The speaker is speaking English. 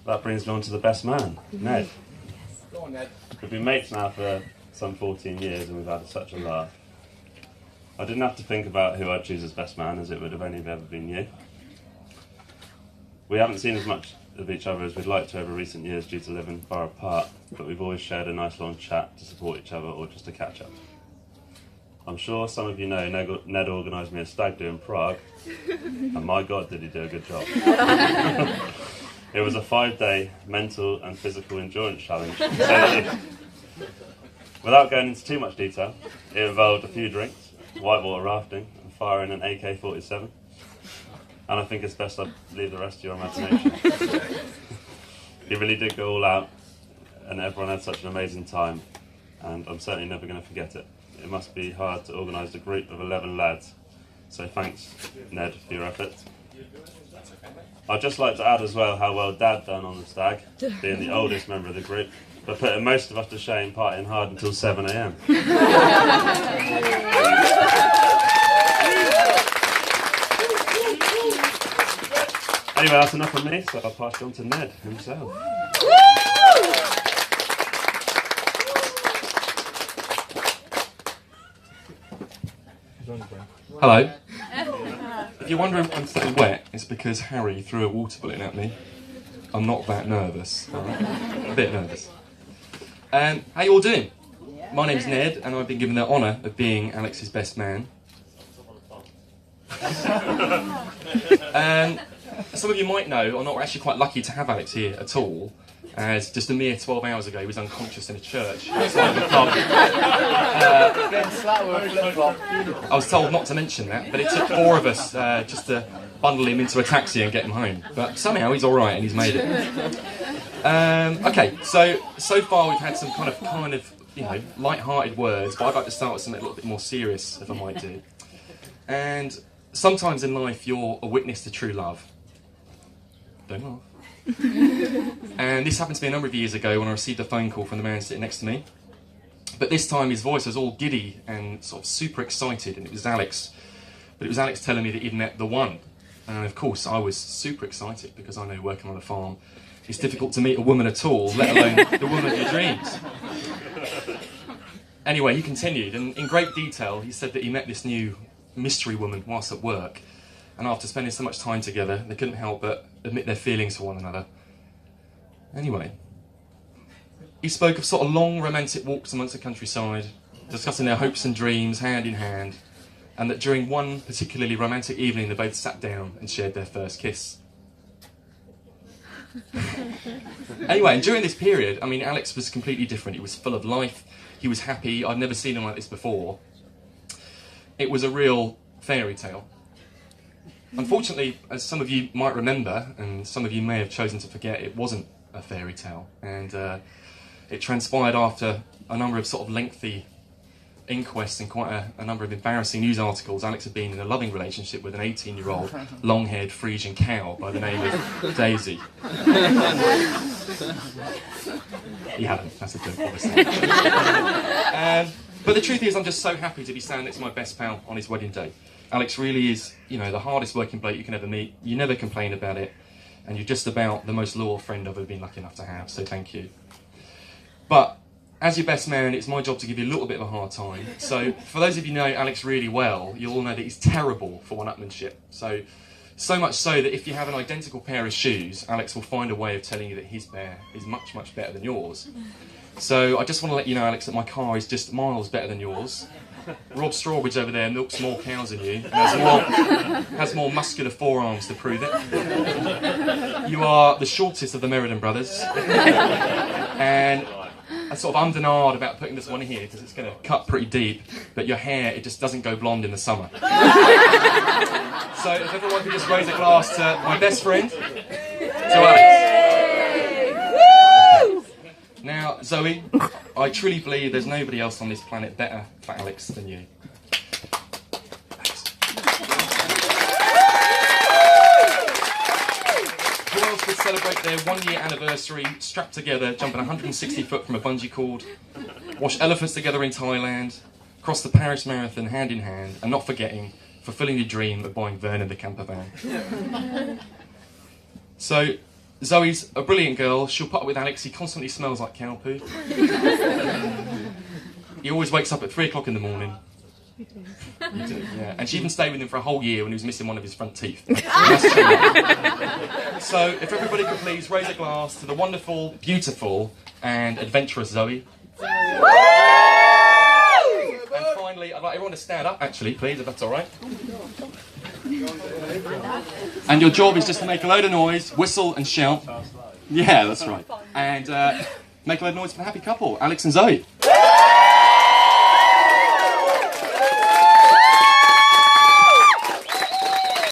that brings me on to the best man, Ned. Go on, Ned. We've been mates now for some 14 years and we've had such a laugh. I didn't have to think about who I'd choose as best man, as it would have only ever been you. We haven't seen as much of each other as we'd like to over recent years due to living far apart, but we've always shared a nice long chat to support each other or just to catch up. I'm sure some of you know Ned organised me a stag do in Prague, and my God did he do a good job. It was a 5-day mental and physical endurance challenge, to say the least. Without going into too much detail, it involved a few drinks, whitewater rafting, and firing an AK-47. And I think it's best I leave the rest to your imagination. He really did go all out, and everyone had such an amazing time, and I'm certainly never going to forget it. It must be hard to organise a group of 11 lads, so thanks, Ned, for your efforts. I'd just like to add as well how well Dad done on the stag, being the oldest member of the group, but putting most of us to shame partying hard until 7 AM. Anyway, that's enough of me, so I'll pass you on to Ned himself. Hello. If you're wondering why I'm still wet, it's because Harry threw a water balloon at me. I'm not that nervous, alright? A bit nervous. How you all doing? My name's Ned, and I've been given the honour of being Alex's best man. Some of you might know, or not, we're actually quite lucky to have Alex here at all, as just a mere 12 hours ago he was unconscious in a church outside the club. I was told not to mention that, but it took 4 of us just to bundle him into a taxi and get him home. But somehow he's alright and he's made it. Okay, so far we've had some kind of you know, light-hearted words, but I'd like to start with something a little bit more serious, if I might do. And sometimes in life you're a witness to true love. Don't laugh. And this happened to me a number of years ago when I received a phone call from the man sitting next to me. But this time his voice was all giddy and sort of super excited, and it was Alex. But it was Alex telling me that he'd met the one. And of course I was super excited because I know working on a farm it's difficult to meet a woman at all, let alone the woman of your dreams. Anyway, he continued, and in great detail he said that he met this new mystery woman whilst at work, and after spending so much time together they couldn't help but admit their feelings for one another. Anyway, he spoke of sort of long romantic walks amongst the countryside, discussing their hopes and dreams hand in hand, and that during one particularly romantic evening they both sat down and shared their first kiss. Anyway, and during this period, I mean, Alex was completely different. He was full of life, he was happy. I'd never seen him like this before. It was a real fairy tale. Unfortunately, as some of you might remember, and some of you may have chosen to forget, it wasn't a fairy tale. And it transpired after a number of sort of lengthy inquests and quite a number of embarrassing news articles. Alex had been in a loving relationship with an 18-year-old long-haired Frisian cow by the name of Daisy. He hadn't, that's a joke, obviously. But the truth is, I'm just so happy to be standing next to my best pal on his wedding day. Alex really is, you know, the hardest working bloke you can ever meet. You never complain about it, and you're just about the most loyal friend I've ever been lucky enough to have, so thank you. But as your best man, it's my job to give you a little bit of a hard time. So for those of you who know Alex really well, you'll all know that he's terrible for one-upmanship. So much so that if you have an identical pair of shoes, Alex will find a way of telling you that his pair is much, much better than yours. So I just want to let you know, Alex, that my car is just miles better than yours. Rob Strawbridge over there milks more cows than you, and has more muscular forearms to prove it. You are the shortest of the Meriden brothers. And I'm sort of ummed about putting this one in here because it's going to cut pretty deep, but your hair, it just doesn't go blonde in the summer. So if everyone could just raise a glass to my best friend, to Alex. Now, Zoe, I truly believe there's nobody else on this planet better for Alex than you. Who else would celebrate their 1-year anniversary strapped together, jumping 160 foot from a bungee cord, watch elephants together in Thailand, cross the Paris Marathon hand in hand, and not forgetting, fulfilling your dream of buying Vernon the camper van? So, Zoe's a brilliant girl. She'll put up with Alex. He constantly smells like cow poo. He always wakes up at 3 o'clock in the morning. You do, yeah. And she even stayed with him for a whole year when he was missing one of his front teeth. So, if everybody could please raise a glass to the wonderful, beautiful, and adventurous Zoe. And finally, I'd like everyone to stand up, actually, please, if that's all right. And your job is just to make a load of noise, whistle and shout. Yeah, that's right. And make a load of noise for the happy couple, Alex and Zoe.